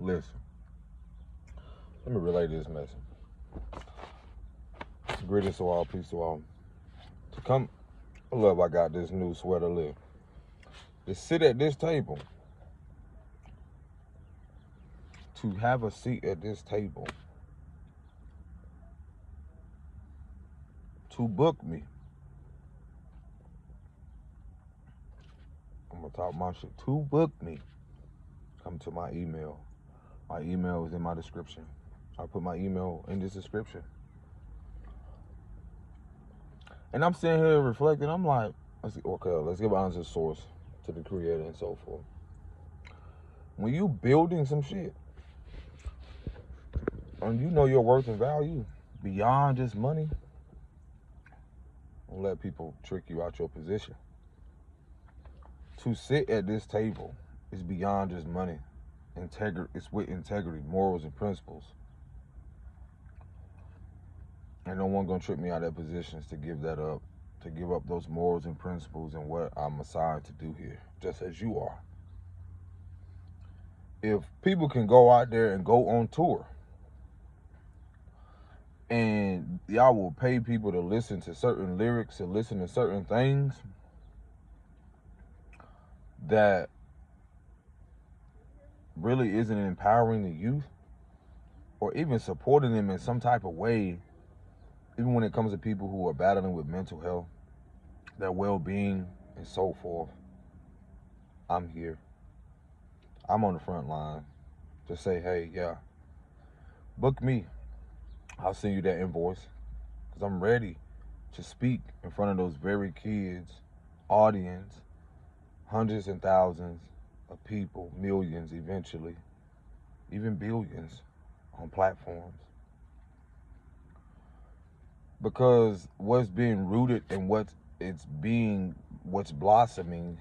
Listen, let me relay this message. Greetings to all, peace to all. To come, I love I got this new sweater live. To sit at this table, to have a seat at this table, to book me. I'm gonna talk my shit. To book me, come to my email. My email is in my description. I put my email in this description. And I'm sitting here reflecting. I'm like, let's get behind the source, to the creator and so forth. When you building some shit, and you know your worth and value beyond just money, don't let people trick you out your position. To sit at this table is beyond just money. It's with integrity, morals, and principles. And no one gonna trick me out of that positions to give that up, to give up those morals and principles and what I'm assigned to do here, just as you are. If people can go out there and go on tour, and y'all will pay people to listen to certain lyrics and listen to certain things that really isn't empowering the youth, or even supporting them in some type of way, even when it comes to people who are battling with mental health, their well-being, and so forth, I'm here. I'm on the front line to say, hey, yeah, book me. I'll send you that invoice, because I'm ready to speak in front of those very kids, audience, hundreds and thousands of people, millions eventually, even billions on platforms. Because what's being rooted and what's blossoming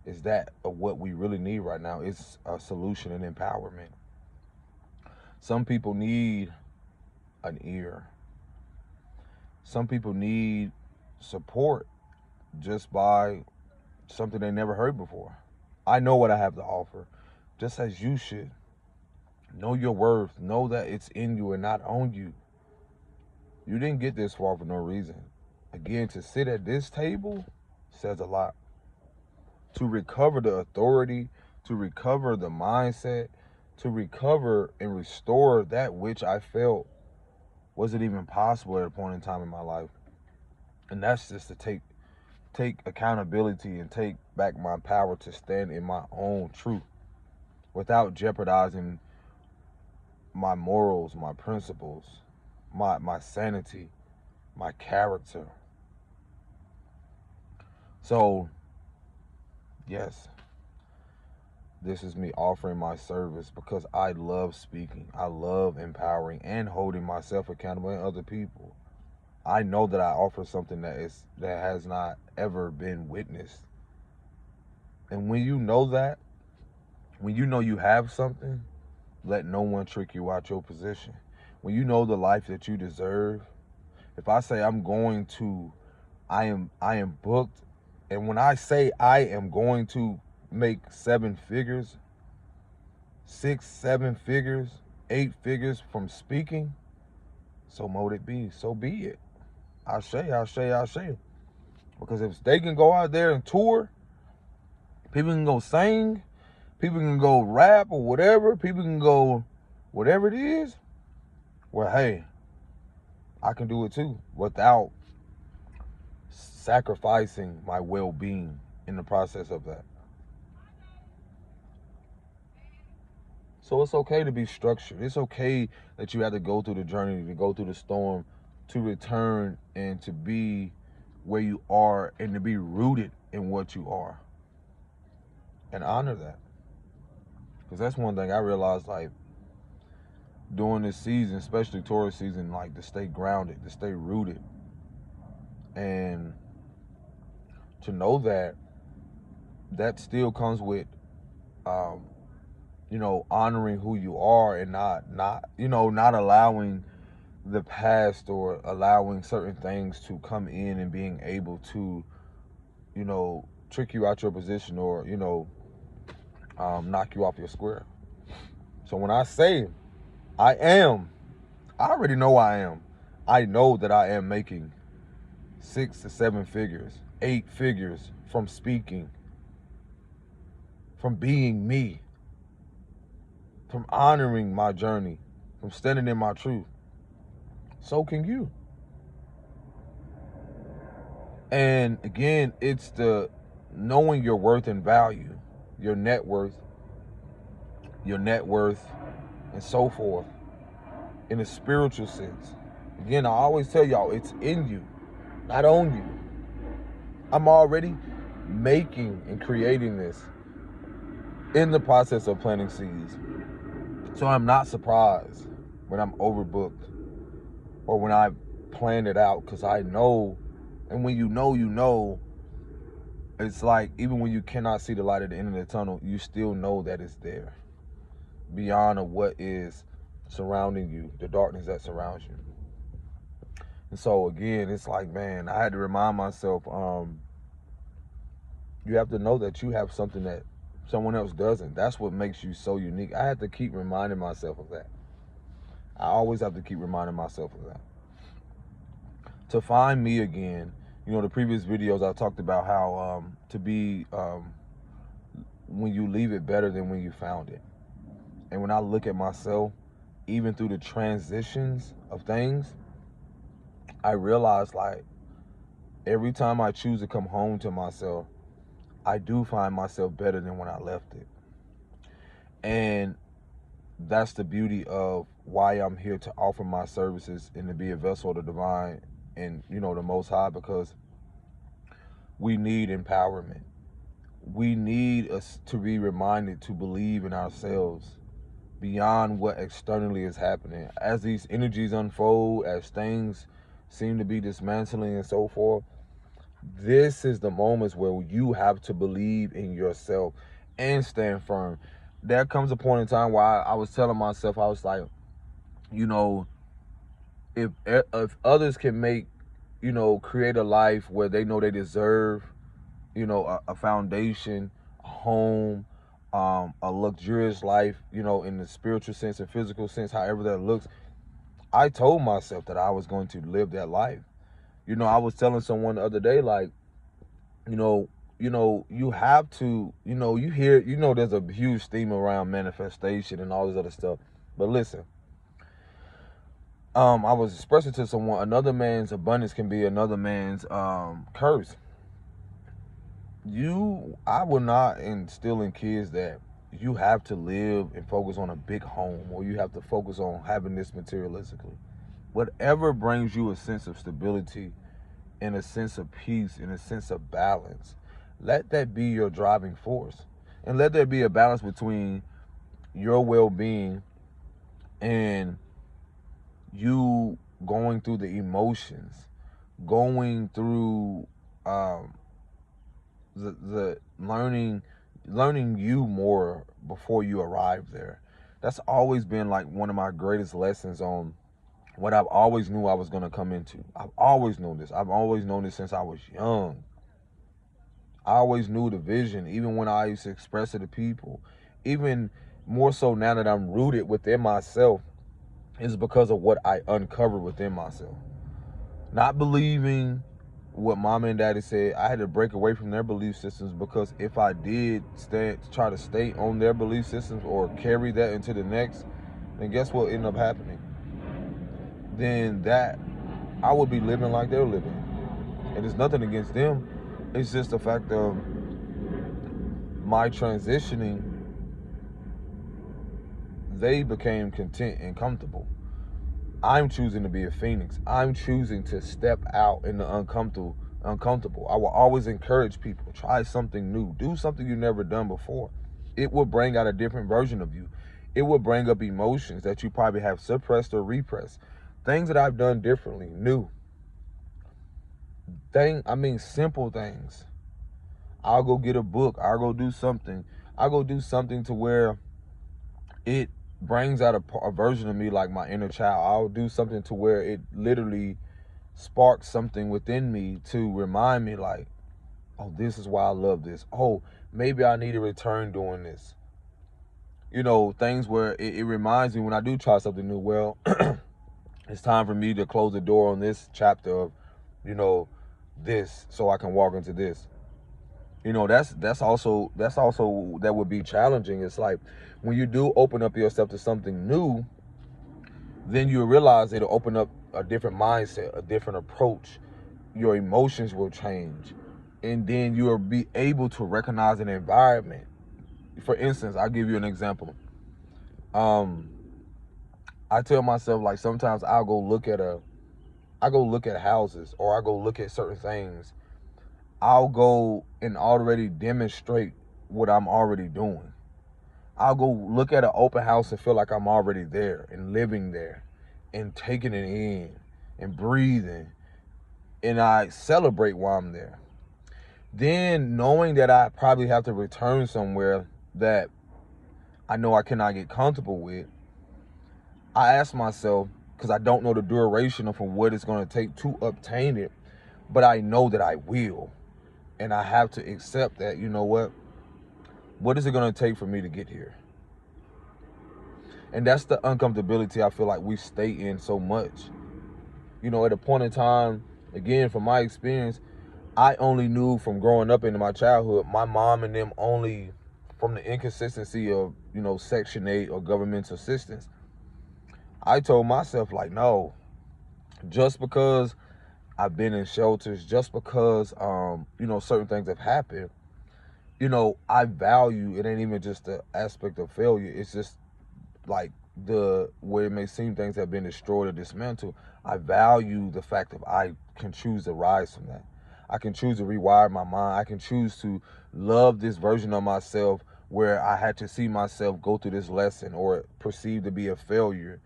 is that of what we really need right now. It's a solution and empowerment. Some people need an ear. Some people need support just by something they never heard before. I know what I have to offer, just as you should. Know your worth. Know that it's in you and not on you. You didn't get this far for no reason. Again, to sit at this table says a lot. To recover the authority, to recover the mindset, to recover and restore that which I felt wasn't even possible at a point in time in my life. And that's just to take accountability and take back my power to stand in my own truth without jeopardizing my morals, my principles, my sanity, my character. So, yes, this is me offering my service because I love speaking. I love empowering and holding myself accountable and other people. I know that I offer something that has not ever been witnessed. And when you know that, when you know you have something, let no one trick you out your position. When you know the life that you deserve, if I say I am booked, and when I say I am going to make 7 figures, 6, 7 figures, 8 figures from speaking, so mote it be, so be it. I'll say. Because if they can go out there and tour, people can go sing, people can go rap or whatever, people can go whatever it is, well, hey, I can do it too without sacrificing my well-being in the process of that. So it's okay to be structured. It's okay that you have to go through the journey, to go through the storm, to return and to be where you are and to be rooted in what you are. And honor that. Because that's one thing I realized, like, during this season, especially tourist season, like, to stay grounded, to stay rooted. And to know that still comes with, honoring who you are and not allowing the past or allowing certain things to come in and being able to, trick you out your position or, knock you off your square. So when I say I am, I already know I am. I know that I am making 6 to 7 figures, 8 figures from speaking, from being me, from honoring my journey, from standing in my truth. So can you. And again, it's the knowing your worth and value, your net worth, and so forth, in a spiritual sense. Again, I always tell y'all, it's in you, not on you. I'm already making and creating this in the process of planting seeds. So I'm not surprised when I'm overbooked or when I plan it out, because I know, and when you know, it's like even when you cannot see the light at the end of the tunnel, you still know that it's there. Beyond of what is surrounding you, the darkness that surrounds you. And so again, it's like, man, I had to remind myself, you have to know that you have something that someone else doesn't. That's what makes you so unique. I had to keep reminding myself of that. I always have to keep reminding myself of that. To find me again, the previous videos I talked about how to be when you leave it better than when you found it. And when I look at myself, even through the transitions of things, I realize, like, every time I choose to come home to myself, I do find myself better than when I left it. And that's the beauty of why I'm here, to offer my services and to be a vessel of the divine and, the Most High, because we need empowerment. We need us to be reminded to believe in ourselves beyond what externally is happening. As these energies unfold, as things seem to be dismantling and so forth, this is the moments where you have to believe in yourself and stand firm. There comes a point in time where I was telling myself, I was like, if others can make, create a life where they know they deserve, a foundation, a home, a luxurious life, in the spiritual sense and physical sense, however that looks, I told myself that I was going to live that life. I was telling someone the other day, like, you have to, you hear, there's a huge theme around manifestation and all this other stuff. But listen, I was expressing to someone, another man's abundance can be another man's curse. I will not instill in kids that you have to live and focus on a big home, or you have to focus on having this materialistically. Whatever brings you a sense of stability and a sense of peace and a sense of balance, let that be your driving force. And let there be a balance between your well-being and you going through the emotions, going through the learning you more before you arrive there. That's always been like one of my greatest lessons on what I've always knew I was going to come into. I've always known this. I've always known this since I was young. I always knew the vision, even when I used to express it to people. Even more so now that I'm rooted within myself, is because of what I uncovered within myself. Not believing what mama and daddy said. I had to break away from their belief systems, because if I did try to stay on their belief systems or carry that into the next, then guess what ended up happening? Then that I would be living like they're living. And it's nothing against them. It's just the fact of my transitioning, they became content and comfortable. I'm choosing to be a phoenix. I'm choosing to step out in the uncomfortable. I will always encourage people, try something new. Do something you've never done before. It will bring out a different version of you. It will bring up emotions that you probably have suppressed or repressed. Things that I've done differently, new. Simple things. I'll go get a book. I'll go do something. I'll go do something to where it brings out a version of me, like my inner child. I'll do something to where it literally sparks something within me to remind me, like, oh, this is why I love this. Oh, maybe I need to return doing this. things where it reminds me when I do try something new, well, it's time for me to close the door on this chapter of, this, so I can walk into this. That's also that would be challenging. It's like when you do open up yourself to something new, then you realize it'll open up a different mindset, a different approach. Your emotions will change, and then you'll be able to recognize an environment. For instance, I'll give you an example. I tell myself, like, sometimes I go look at houses, or I go look at certain things. I'll go and already demonstrate what I'm already doing. I'll go look at an open house and feel like I'm already there and living there and taking it in and breathing, and I celebrate while I'm there. Then, knowing that I probably have to return somewhere that I know I cannot get comfortable with, I ask myself, because I don't know the duration of what it's going to take to obtain it, but I know that I will. And I have to accept that, what is it going to take for me to get here? And that's the uncomfortability I feel like we stay in so much. At a point in time, again, from my experience, I only knew from growing up into my childhood, my mom and them only, from the inconsistency of, Section 8 or government assistance, I told myself, like, no, just because I've been in shelters, just because, certain things have happened, I value, it ain't even just the aspect of failure. It's just like where it may seem things have been destroyed or dismantled. I value the fact that I can choose to rise from that. I can choose to rewire my mind. I can choose to love this version of myself where I had to see myself go through this lesson or perceived to be a failure,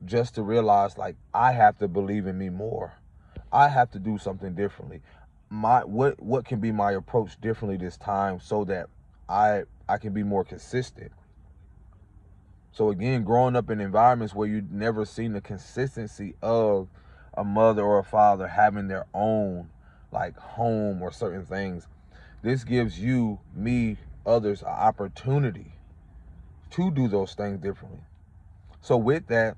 just to realize, like, I have to believe in me more. I have to do something differently. What can be my approach differently this time, so that I can be more consistent. So again, growing up in environments where you've never seen the consistency of a mother or a father having their own, like, home or certain things, this gives you, me, others, an opportunity to do those things differently. So with that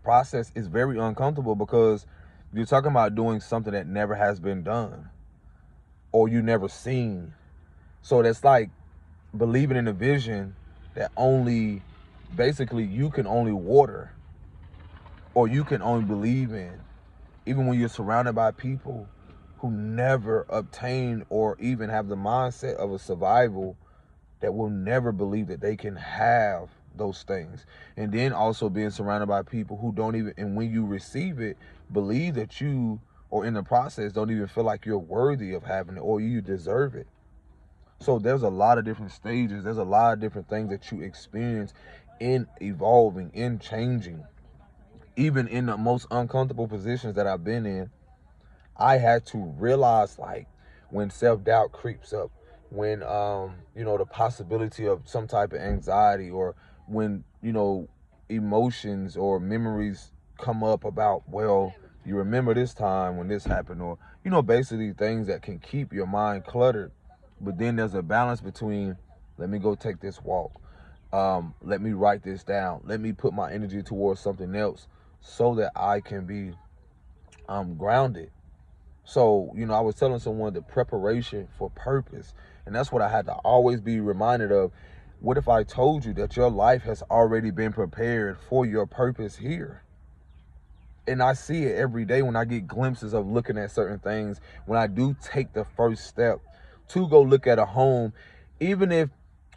process is very uncomfortable, because you're talking about doing something that never has been done or you never seen. So that's like believing in a vision that only, basically, you can only water, or you can only believe in, even when you're surrounded by people who never obtain or even have the mindset of a survival, that will never believe that they can have those things. And then also being surrounded by people who don't even, and when you receive it, believe that you, or in the process, don't even feel like you're worthy of having it or you deserve it. So there's a lot of different stages. There's a lot of different things that you experience in evolving, in changing. Even in the most uncomfortable positions that I've been in, I had to realize, like, when self-doubt creeps up, when the possibility of some type of anxiety, or when emotions or memories come up about, well, you remember this time when this happened, or basically things that can keep your mind cluttered. But then there's a balance between, let me go take this walk, let me write this down, let me put my energy towards something else, so that I can be grounded. So, I was telling someone the preparation for purpose. And that's what I had to always be reminded of. What if I told you that your life has already been prepared for your purpose here? And I see it every day when I get glimpses of looking at certain things, when I do take the first step to go look at a home, even if,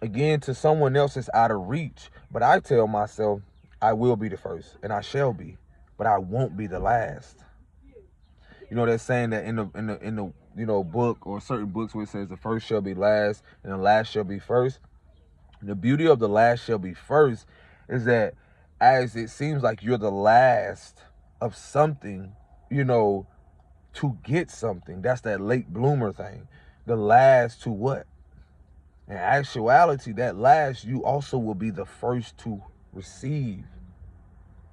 again, to someone else it's out of reach. But I tell myself, I will be the first, and I shall be, but I won't be the last. They're saying that in the book, or certain books, where it says the first shall be last and the last shall be first. The beauty of the last shall be first is that, as it seems like you're the last of something, to get something, that's that late bloomer thing. The last to what? In actuality, that last, you also will be the first to receive,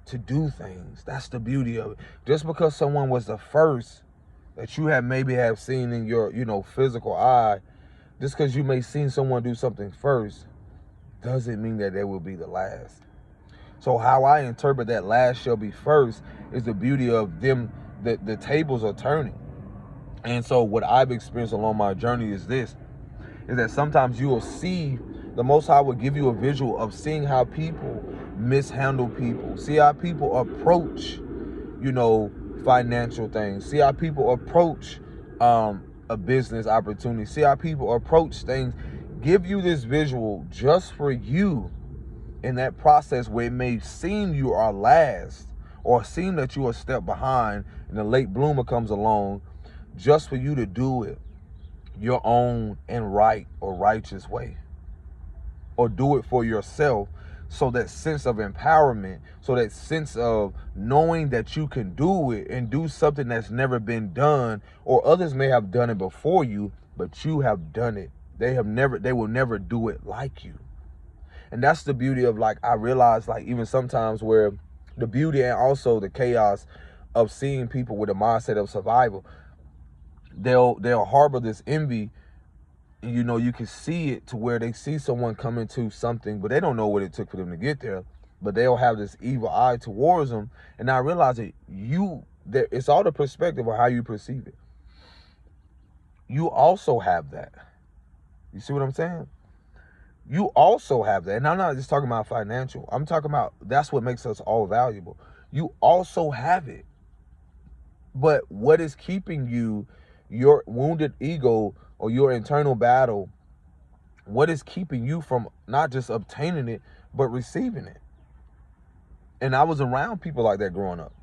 to do things. That's the beauty of it. Just because someone was the first that you maybe have seen in your, physical eye, just because you may seen someone do something first, doesn't mean that they will be the last. So how I interpret that last shall be first is the beauty of them, the tables are turning. And so what I've experienced along my journey is this, is that sometimes you will see, the Most High will give you a visual of seeing how people mishandle people. See how people approach, financial things. See how people approach a business opportunity. See how people approach things. Give you this visual just for you in that process where it may seem you are last or seem that you are a step behind and the late bloomer comes along, just for you to do it your own and right or righteous way, or do it for yourself. So that sense of empowerment, so that sense of knowing that you can do it and do something that's never been done, or others may have done it before you, but you have done it. They will never do it like you. And that's the beauty of, like, I realize, like, even sometimes where the beauty and also the chaos of seeing people with a mindset of survival, they'll harbor this envy. You can see it to where they see someone come into something, but they don't know what it took for them to get there. But they'll have this evil eye towards them. And I realize that it's all the perspective of how you perceive it. You also have that. You see what I'm saying? You also have that. And I'm not just talking about financial. I'm talking about that's what makes us all valuable. You also have it. But what is keeping you, your wounded ego or your internal battle, what is keeping you from not just obtaining it, but receiving it? And I was around people like that growing up.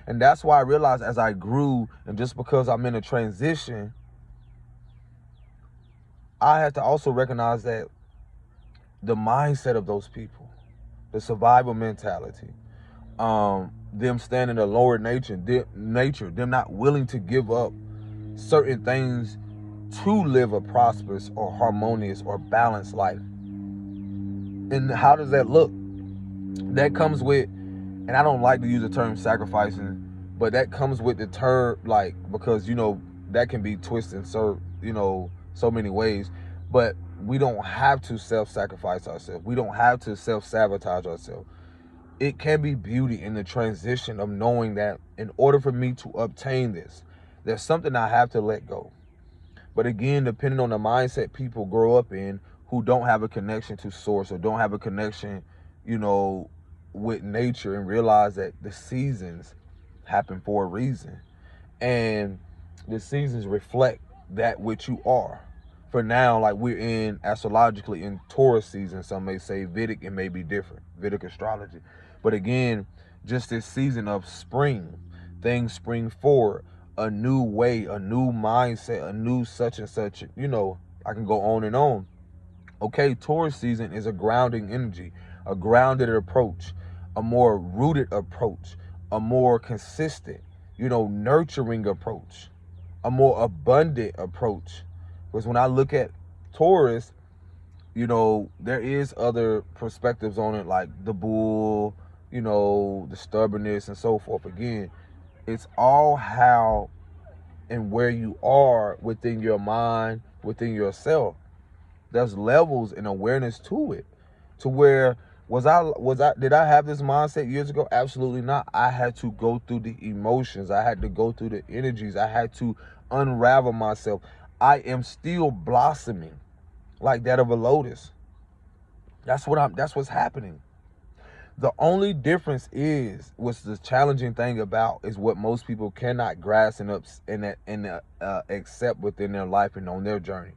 And that's why I realized as I grew, and just because I'm in a transition, I had to also recognize that the mindset of those people, the survival mentality, them standing a lower nature, them not willing to give up certain things to live a prosperous or harmonious or balanced life. And how does that look? That comes with, and I don't like to use the term sacrificing, but that comes with the term, like, because, that can be twisted so many ways. But we don't have to self-sacrifice ourselves. We don't have to self-sabotage ourselves. It can be beauty in the transition of knowing that in order for me to obtain this, there's something I have to let go. But again, depending on the mindset people grow up in, who don't have a connection to source or don't have a connection, with nature, and realize that the seasons happen for a reason. And the seasons reflect that which you are. For now, like, we're in, astrologically, in Taurus season. Some may say Vedic, it may be different, Vedic astrology. But again, just this season of spring, things spring forward, a new way, a new mindset, a new such and such, I can go on and on. Okay, Taurus season is a grounding energy, a grounded approach, a more rooted approach, a more consistent, nurturing approach, a more abundant approach. Because when I look at Taurus, there is other perspectives on it, like the bull, the stubbornness and so forth. Again, it's all how and where you are within your mind, within yourself. There's levels and awareness to it, to where did I have this mindset years ago? Absolutely not. I had to go through the emotions. I had to go through the energies. I had to unravel myself. I am still blossoming like that of a lotus. That's what's happening. The only difference is, what's the challenging thing about, is what most people cannot grasp and accept within their life and on their journey.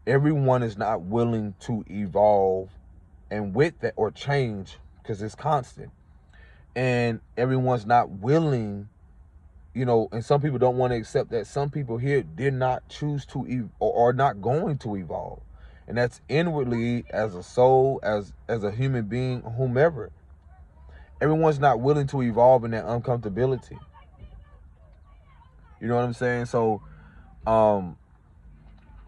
Everyone is not willing to evolve and with that, or change, because it's constant. And everyone's not willing, and some people don't want to accept that some people here did not choose to or are not going to evolve. And that's inwardly, as a soul, as a human being, whomever. Everyone's not willing to evolve in that uncomfortability. You know what I'm saying? So, and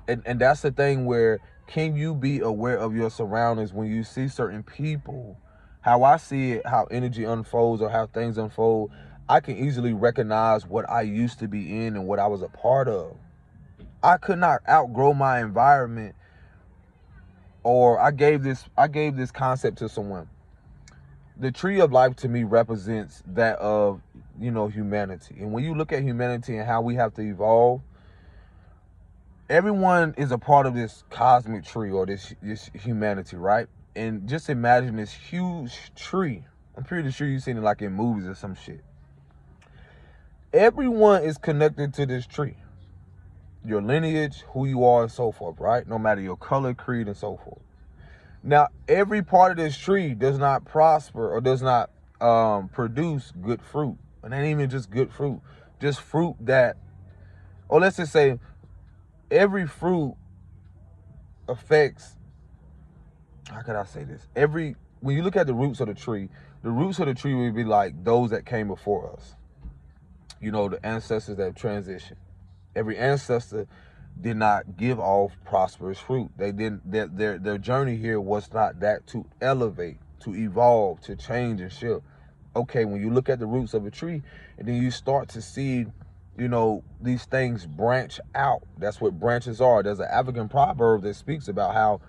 that's the thing where, can you be aware of your surroundings when you see certain people? How I see it, how energy unfolds or how things unfold, I can easily recognize what I used to be in and what I was a part of. I could not outgrow my environment or I gave this concept to someone. The tree of life to me represents that of, humanity. And when you look at humanity and how we have to evolve, everyone is a part of this cosmic tree, or this humanity, right? And just imagine this huge tree. I'm pretty sure you've seen it like in movies or some shit. Everyone is connected to this tree. Your lineage, who you are, and so forth, right? No matter your color, creed, and so forth. Now, every part of this tree does not prosper or does not produce good fruit. And ain't even just good fruit. Just fruit that, or let's just say, every fruit affects, how could I say this? When you look at the roots of the tree would be like those that came before us. The ancestors that have transitioned. Every ancestor did not give off prosperous fruit. They didn't. Their journey here was not that to elevate, to evolve, to change and shift. Okay, when you look at the roots of a tree, and then you start to see, these things branch out. That's what branches are. There's an African proverb that speaks about how,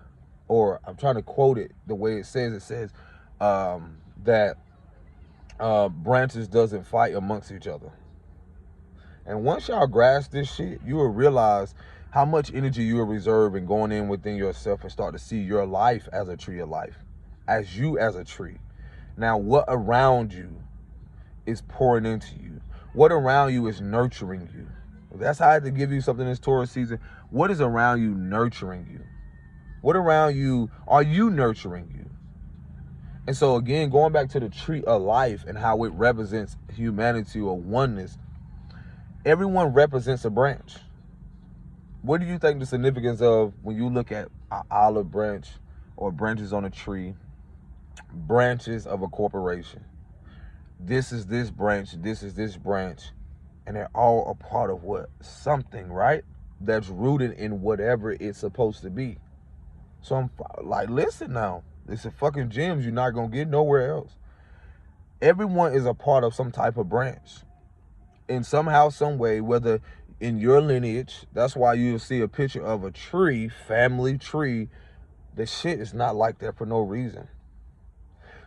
or I'm trying to quote it the way it says. It says that branches doesn't fight amongst each other. And once y'all grasp this shit, you will realize how much energy you are reserving going in within yourself and start to see your life as a tree of life, as you as a tree. Now, what around you is pouring into you? What around you is nurturing you? That's how I had to give you something this Taurus season. What is around you nurturing you? What around you are you nurturing you? And so again, going back to the tree of life and how it represents humanity or oneness, everyone represents a branch. What do you think the significance of when you look at an olive branch or branches on a tree, branches of a corporation? This is this branch, this is this branch, and they're all a part of what? Something, right? That's rooted in whatever it's supposed to be. So I'm like, listen now, it's a fucking gems you're not gonna get nowhere else. Everyone is a part of some type of branch. In somehow, some way, whether in your lineage, that's why you'll see a picture of a tree, family tree. The shit is not like that for no reason.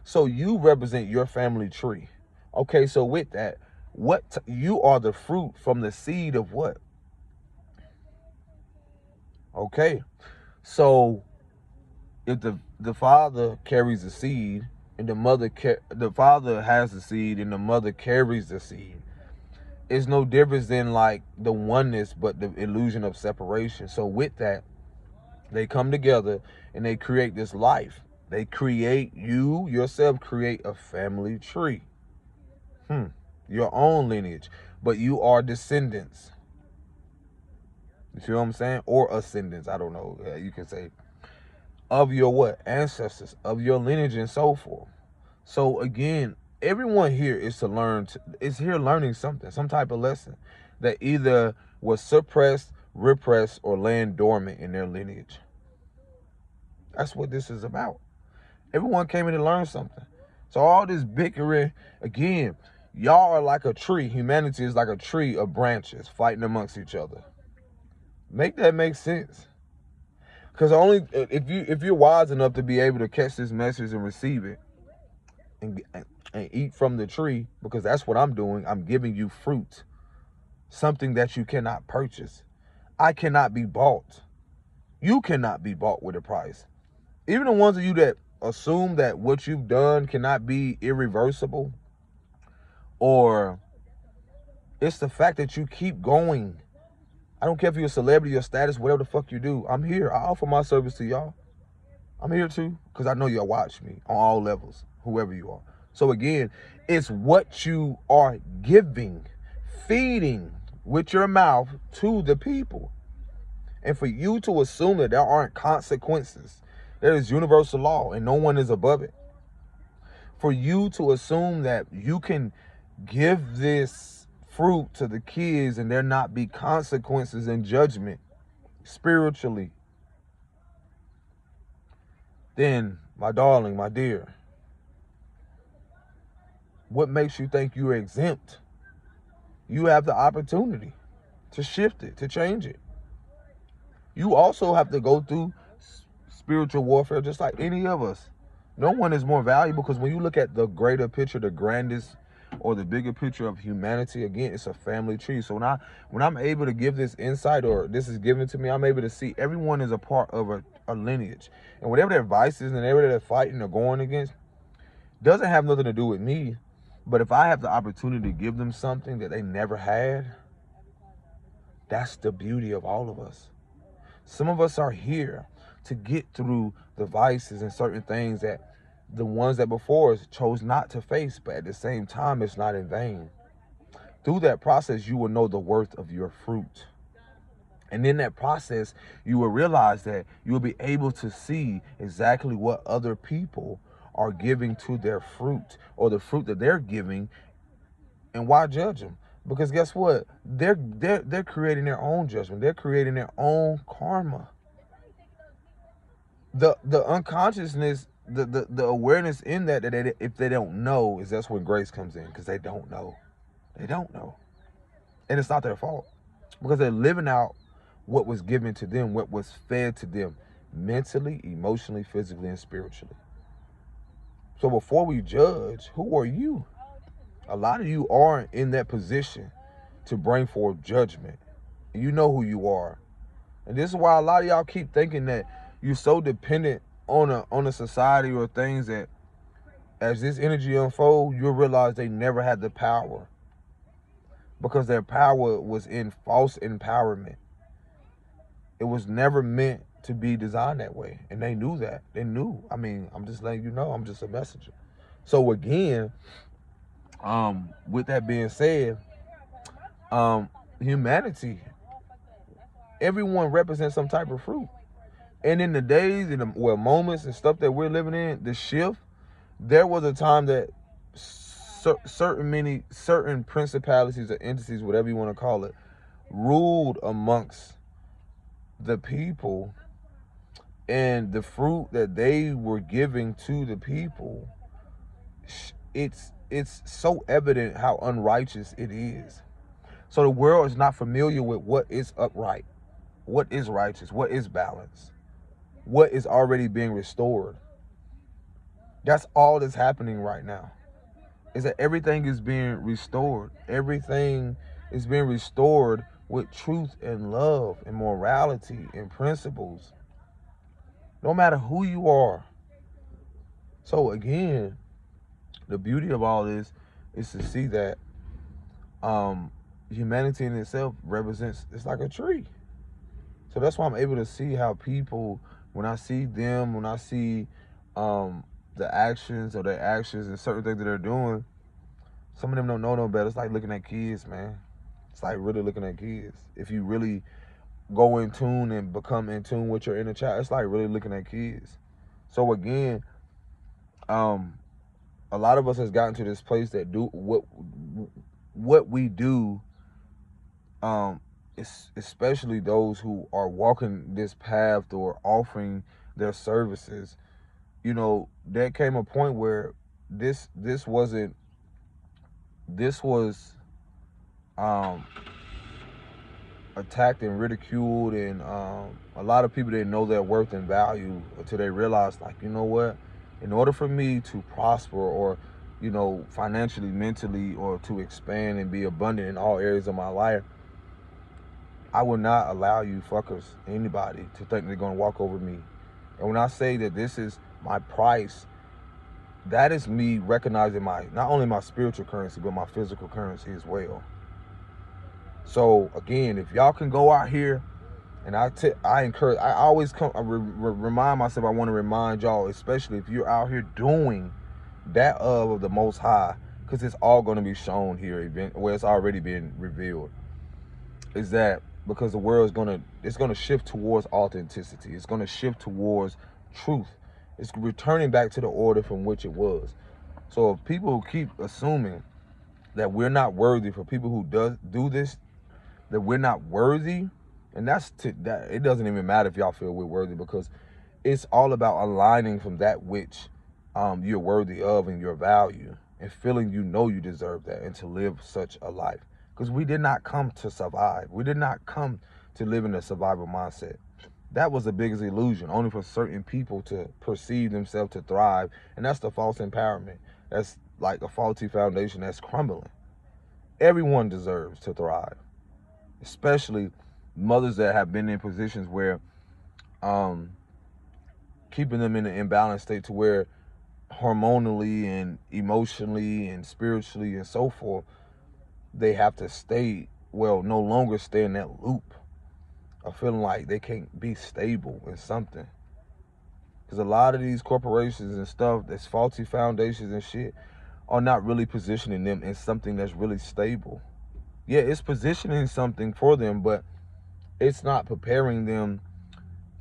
So you represent your family tree. Okay, so with that, you are the fruit from the seed of what? Okay, so if the father carries the seed and the father has the seed and the mother carries the seed, it's no difference than like the oneness, but the illusion of separation. So with that, they come together and they create this life. They create, you yourself create a family tree. Your own lineage, but you are descendants. You see what I'm saying? Or ascendants, I don't know. You can say of your what? Ancestors, of your lineage and so forth. So again, everyone here is here learning something, some type of lesson that either was suppressed, repressed, or laying dormant in their lineage. That's what this is about. Everyone came in to learn something. So all this bickering, again, y'all are like a tree. Humanity is like a tree of branches fighting amongst each other. Make that make sense. Because only if you're wise enough to be able to catch this message and receive it and eat from the tree, because that's what I'm doing. I'm giving you fruit, something that you cannot purchase. I cannot be bought. You cannot be bought with a price. Even the ones of you that assume that what you've done cannot be irreversible, or it's the fact that you keep going. I don't care if you're a celebrity or status, whatever the fuck you do. I'm here. I offer my service to y'all. I'm here too, because I know y'all watch me on all levels, whoever you are. So again, it's what you are giving, feeding with your mouth to the people. And for you to assume that there aren't consequences, there is universal law and no one is above it. For you to assume that you can give this fruit to the kids and there not be consequences and judgment spiritually, then, my darling, my dear, what makes you think you're exempt? You have the opportunity to shift it, to change it. You also have to go through spiritual warfare just like any of us. No one is more valuable, because when you look at the greater picture, the grandest or the bigger picture of humanity, again, it's a family tree. So when I'm able to give this insight, or this is given to me, I'm able to see everyone is a part of a lineage. And whatever their vices and whatever they're fighting or going against doesn't have nothing to do with me. But if I have the opportunity to give them something that they never had, that's the beauty of all of us. Some of us are here to get through the vices and certain things that the ones that before us chose not to face, but at the same time, it's not in vain. Through that process, you will know the worth of your fruit. And in that process, you will realize that you will be able to see exactly what other people are giving to their fruit, or the fruit that they're giving, and why judge them? Because guess what? They're creating their own judgment. They're creating their own karma. The unconsciousness, the awareness in that they, if they don't know, is that's when grace comes in, because they don't know. They don't know. And it's not their fault, because they're living out what was given to them, what was fed to them mentally, emotionally, physically, and spiritually. So before we judge, who are you? A lot of you aren't in that position to bring forth judgment. And you know who you are. And this is why a lot of y'all keep thinking that you're so dependent on a society or things, that as this energy unfolds, you'll realize they never had the power, because their power was in false empowerment. It was never meant to be designed that way. And they knew that. They knew. I mean, I'm just letting you know, I'm just a messenger. So again, with that being said, humanity, everyone represents some type of fruit. And in the days and moments and stuff that we're living in, the shift, there was a time that certain principalities or entities, whatever you want to call it, ruled amongst the people, and the fruit that they were giving to the people, it's so evident how unrighteous it is. So the world is not familiar with what is upright, what is righteous, what is balance, what is already being restored. That's all that's happening right now, is that everything is being restored. Everything is being restored with truth and love and morality and principles, no matter who you are. So again, the beauty of all this is to see that humanity in itself represents, it's like a tree. So that's why I'm able to see how people, when I see them, when I see the actions or their actions and certain things that they're doing, some of them don't know no better. It's like looking at kids, man. It's like really looking at kids. If you really go in tune and become in tune with your inner child, it's like really looking at kids. So again, a lot of us has gotten to this place that do what we do, especially those who are walking this path or offering their services. You know, there came a point where this was attacked and ridiculed, and a lot of people didn't know their worth and value until they realized, like, you know what, in order for me to prosper, or, you know, financially, mentally, or to expand and be abundant in all areas of my life, I will not allow you fuckers, anybody, to think they're going to walk over me. And when I say that this is my price, that is me recognizing not only my spiritual currency, but my physical currency as well. So again, if y'all can go out here, and I encourage, I always remind myself, I want to remind y'all, especially if you're out here doing that of the Most High, because it's all going to be shown here, where it's already been revealed, is that because the world it's going to shift towards authenticity. It's going to shift towards truth. It's returning back to the order from which it was. So if people keep assuming that we're not worthy, for people who do this, that we're not worthy, and that it doesn't even matter if y'all feel we're worthy, because it's all about aligning from that which you're worthy of and your value, and feeling you know you deserve that, and to live such a life. Because we did not come to survive. We did not come to live in a survival mindset. That was the biggest illusion, only for certain people to perceive themselves to thrive. And that's the false empowerment. That's like a faulty foundation that's crumbling. Everyone deserves to thrive, especially mothers that have been in positions where keeping them in an imbalanced state to where hormonally and emotionally and spiritually and so forth, they have to stay, well, no longer stay in that loop of feeling like they can't be stable in something. Because a lot of these corporations and stuff that's faulty foundations and shit are not really positioning them in something that's really stable. Yeah, it's positioning something for them, but it's not preparing them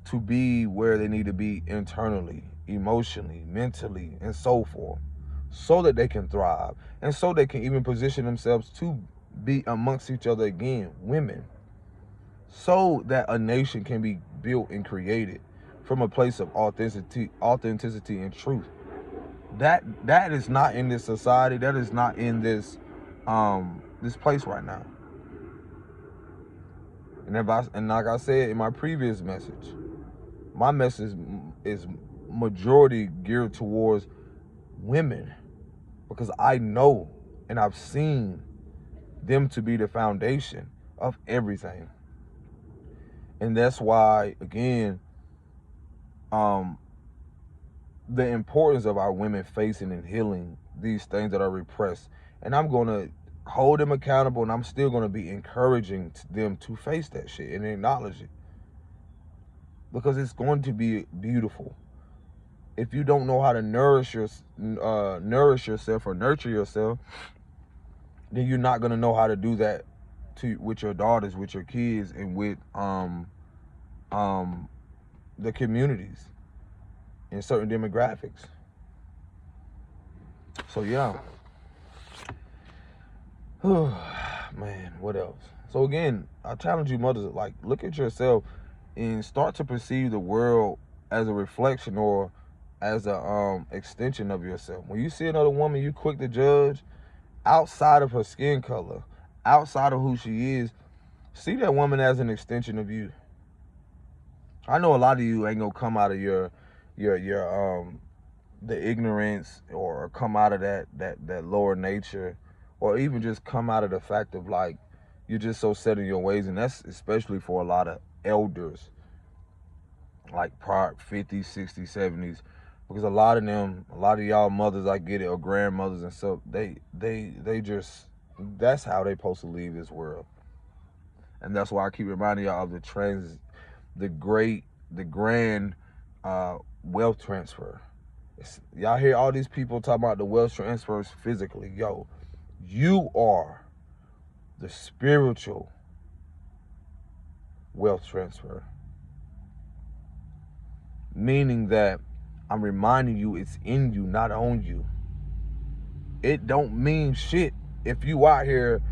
to be where they need to be internally, emotionally, mentally, and so forth, so that they can thrive and so they can even position themselves to be amongst each other again, women, so that a nation can be built and created from a place of authenticity and truth. That is not in this society. That is not in this this place right now. And like I said in my previous message, my message is majority geared towards women, because I know and I've seen them to be the foundation of everything. And that's why, again, the importance of our women facing and healing these things that are repressed. And I'm going to hold them accountable, and I'm still going to be encouraging them to face that shit and acknowledge it, because it's going to be beautiful. If you don't know how to nourish yourself or nurture yourself, then you're not going to know how to do that with your daughters, with your kids, and with the communities in certain demographics. So yeah. Man, what else? So again, I challenge you mothers, like, look at yourself and start to perceive the world as a reflection or as a extension of yourself. When you see another woman, you quick to judge outside of her skin color, outside of who she is. See that woman as an extension of you. I know a lot of you ain't gonna come out of your the ignorance, or come out of that lower nature, or even just come out of the fact of, like, you're just so set in your ways. And that's especially for a lot of elders, like prior 50s, 60s, 70s, because a lot of y'all mothers, I get it, or grandmothers and stuff, they just, that's how they supposed to leave this world. And that's why I keep reminding y'all of the grand wealth transfer. Y'all hear all these people talking about the wealth transfers physically. Yo, you are the spiritual wealth transfer. Meaning that I'm reminding you it's in you, not on you. It don't mean shit if you out here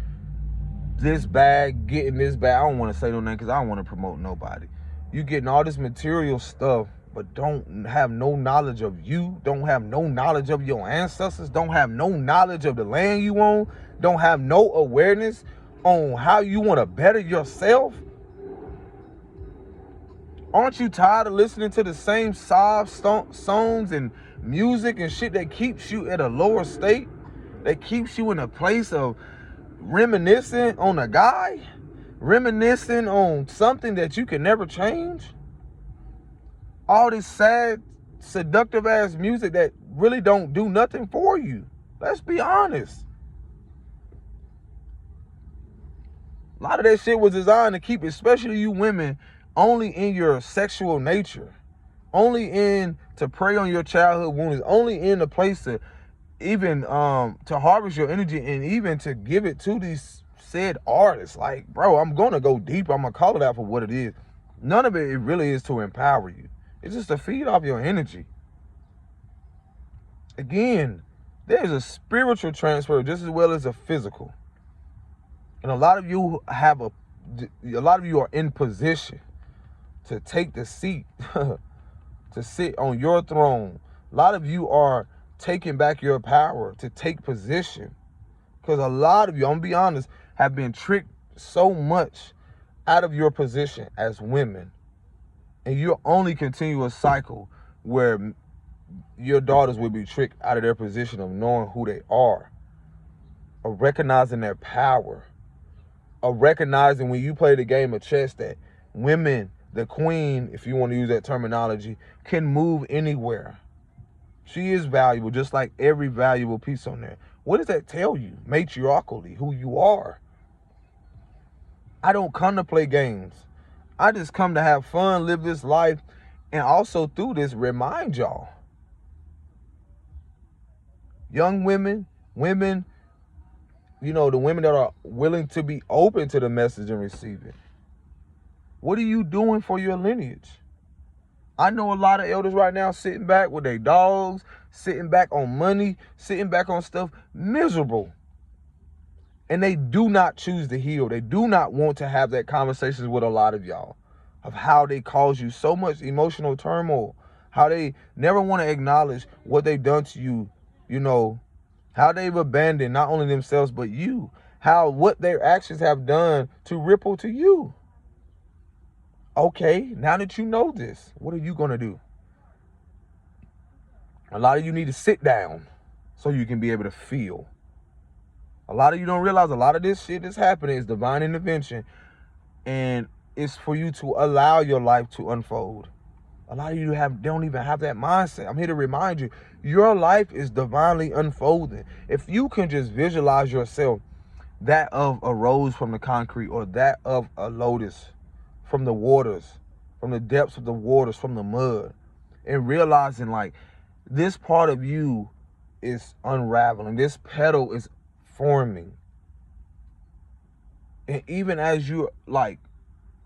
this bag, getting this bag. I don't want to say no name because I don't want to promote nobody. You getting all this material stuff, but don't have no knowledge of you, don't have no knowledge of your ancestors, don't have no knowledge of the land you own, don't have no awareness on how you want to better yourself. Aren't you tired of listening to the same soft songs and music and shit that keeps you at a lower state, that keeps you in a place of reminiscing on a guy, reminiscing on something that you can never change? All this sad, seductive ass music that really don't do nothing for you. Let's be honest. A lot of that shit was designed to keep, especially you women, only in your sexual nature, only in to prey on your childhood wounds, only in a place to even to harvest your energy, and even to give it to these said artists. Like, bro, I'm gonna go deep. I'm gonna call it out for what it is. None of it really is to empower you. It's just to feed off your energy. Again, there's a spiritual transfer just as well as a physical. And a lot of you are in position to take the seat, to sit on your throne. A lot of you are taking back your power to take position. Because a lot of you, I'm gonna be honest, have been tricked so much out of your position as women. And you'll only continue a cycle where your daughters will be tricked out of their position of knowing who they are, of recognizing their power, of recognizing when you play the game of chess that women, the queen, if you want to use that terminology, can move anywhere. She is valuable, just like every valuable piece on there. What does that tell you? Matriarchally, who you are. I don't come to play games. I just come to have fun, live this life, and also through this remind y'all. Young women, the women that are willing to be open to the message and receive it. What are you doing for your lineage? I know a lot of elders right now sitting back with their dogs, sitting back on money, sitting back on stuff, miserable. And they do not choose to heal. They do not want to have that conversations with a lot of y'all of how they cause you so much emotional turmoil, how they never want to acknowledge what they've done to you, how they've abandoned not only themselves but you, how what their actions have done to ripple to you. Okay, now that you know this, what are you going to do? A lot of you need to sit down so you can be able to feel. A lot of you don't realize a lot of this shit that's happening is divine intervention, and it's for you to allow your life to unfold. A lot of you don't even have that mindset. I'm here to remind you, your life is divinely unfolding. If you can just visualize yourself that of a rose from the concrete, or that of a lotus from the waters, from the depths of the waters, from the mud, and realizing like this part of you is unraveling, this petal is forming. And even as you're like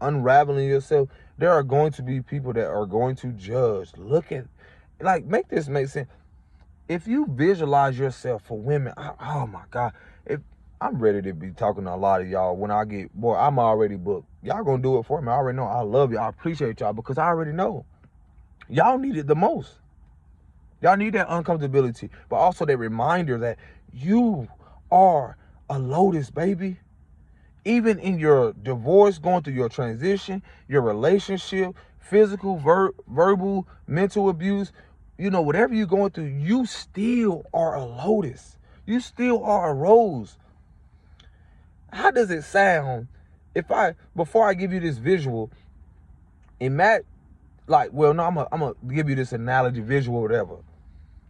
unraveling yourself, there are going to be people that are going to judge. Make this make sense. If you visualize yourself for women, oh my God, if I'm ready to be talking to a lot of y'all when I'm already booked. Y'all gonna do it for me. I already know. I love y'all. I appreciate y'all because I already know. Y'all need it the most. Y'all need that uncomfortability, but also that reminder that you are a lotus, baby. Even in your divorce, going through your transition, your relationship, physical, verbal, mental abuse, whatever you're going through, you still are a lotus. You still are a rose. How does it sound before I give you this visual, I'm gonna give you this analogy, visual, whatever.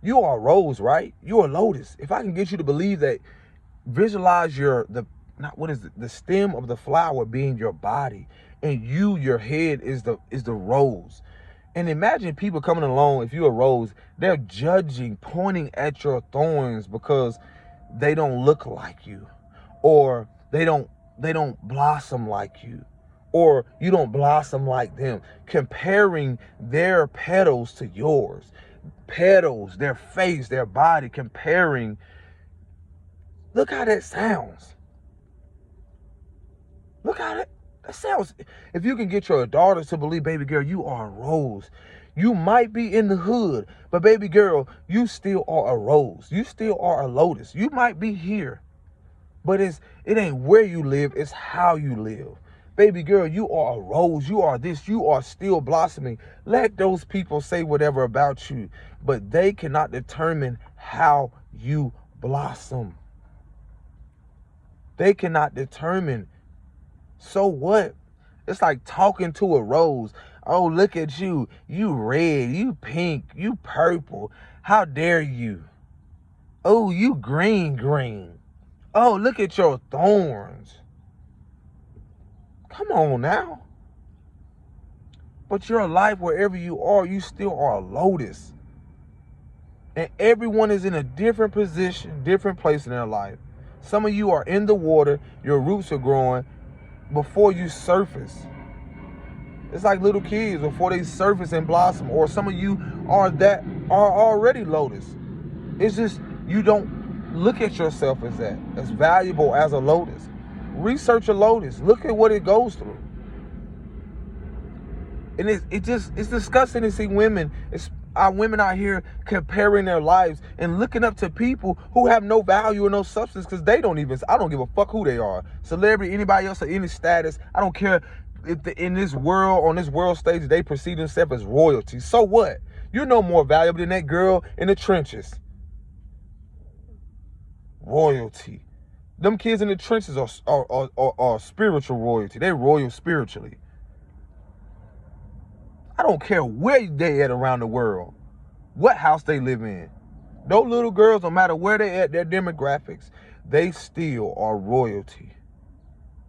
You are a rose, right? You're a lotus. If I can get you to believe that, visualize the stem of the flower being your body, and your head is the rose. And imagine people coming along, if you're a rose, they're judging, pointing at your thorns because they don't look like you, or they don't blossom like you, or you don't blossom like them, comparing their petals to yours. Petals, their face, their body, comparing. Look how that sounds. Look how that sounds. If you can get your daughters to believe, baby girl, you are a rose. You might be in the hood, but baby girl, you still are a rose. You still are a lotus. You might be here, but it ain't where you live, it's how you live. Baby girl, you are a rose. You are this. You are still blossoming. Let those people say whatever about you, but they cannot determine how you blossom. They cannot determine. So what? It's like talking to a rose. Oh, look at you. You red, you pink, you purple. How dare you? Oh, you green. Oh, look at your thorns. Come on now. But your life, wherever you are, you still are a lotus. And everyone is in a different position, different place in their life. Some of you are in the water, your roots are growing before you surface. It's like little kids before they surface and blossom. Or some of you are already lotus. It's just you don't look at yourself as valuable as a lotus. Research a lotus. Look at what it goes through. And it's disgusting to see our women out here comparing their lives and looking up to people who have no value or no substance, because I don't give a fuck who they are. Celebrity, anybody else, or any status, I don't care. in this world, on this world stage, they perceive themselves as royalty. So what? You're no more valuable than that girl in the trenches. Royalty. Them kids in the trenches are spiritual royalty. They're royal spiritually. I don't care where they at around the world, what house they live in. Those little girls, no matter where they at, their demographics, they still are royalty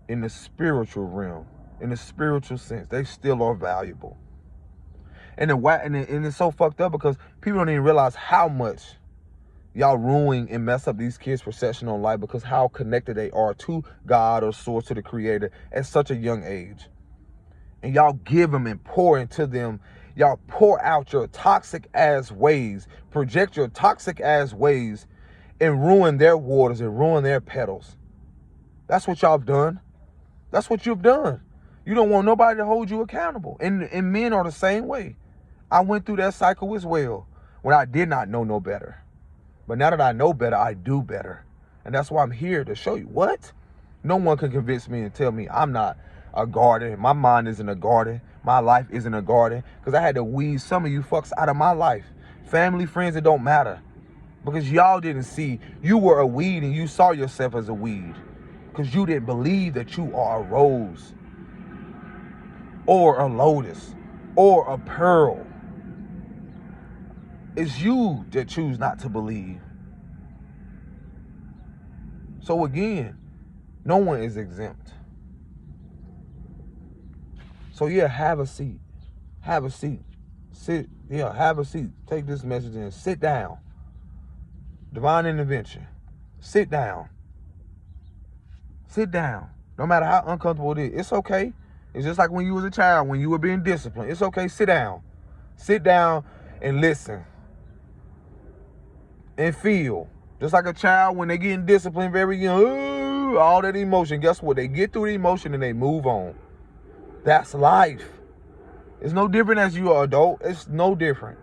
in the spiritual realm, in the spiritual sense. They still are valuable. And it's so fucked up because people don't even realize how much y'all ruin and mess up these kids' perception on life because how connected they are to God or source, to the Creator at such a young age. And y'all give them and pour into them. Y'all pour out your toxic ass ways, project your toxic ass ways, and ruin their waters and ruin their petals. That's what y'all have done. That's what you've done. You don't want nobody to hold you accountable. And men are the same way. I went through that cycle as well when I did not know no better. But now that I know better, I do better. And that's why I'm here to show you. What? No one can convince me and tell me I'm not a garden. My mind isn't a garden. My life isn't a garden. Because I had to weed some of you fucks out of my life. Family, friends, it don't matter. Because y'all didn't see. You were a weed and you saw yourself as a weed. Because you didn't believe that you are a rose. Or a lotus. Or a pearl. It's you that choose not to believe. So again, no one is exempt. So yeah, have a seat. Have a seat. Sit. Yeah, have a seat. Take this message and sit down. Divine intervention. Sit down. Sit down. No matter how uncomfortable it is. It's okay. It's just like when you was a child, when you were being disciplined. It's okay. Sit down. Sit down and listen. And feel. Just like a child when they getting disciplined very young, all that emotion. Guess what? They get through the emotion and they move on. That's life. It's no different as you are adult. It's no different.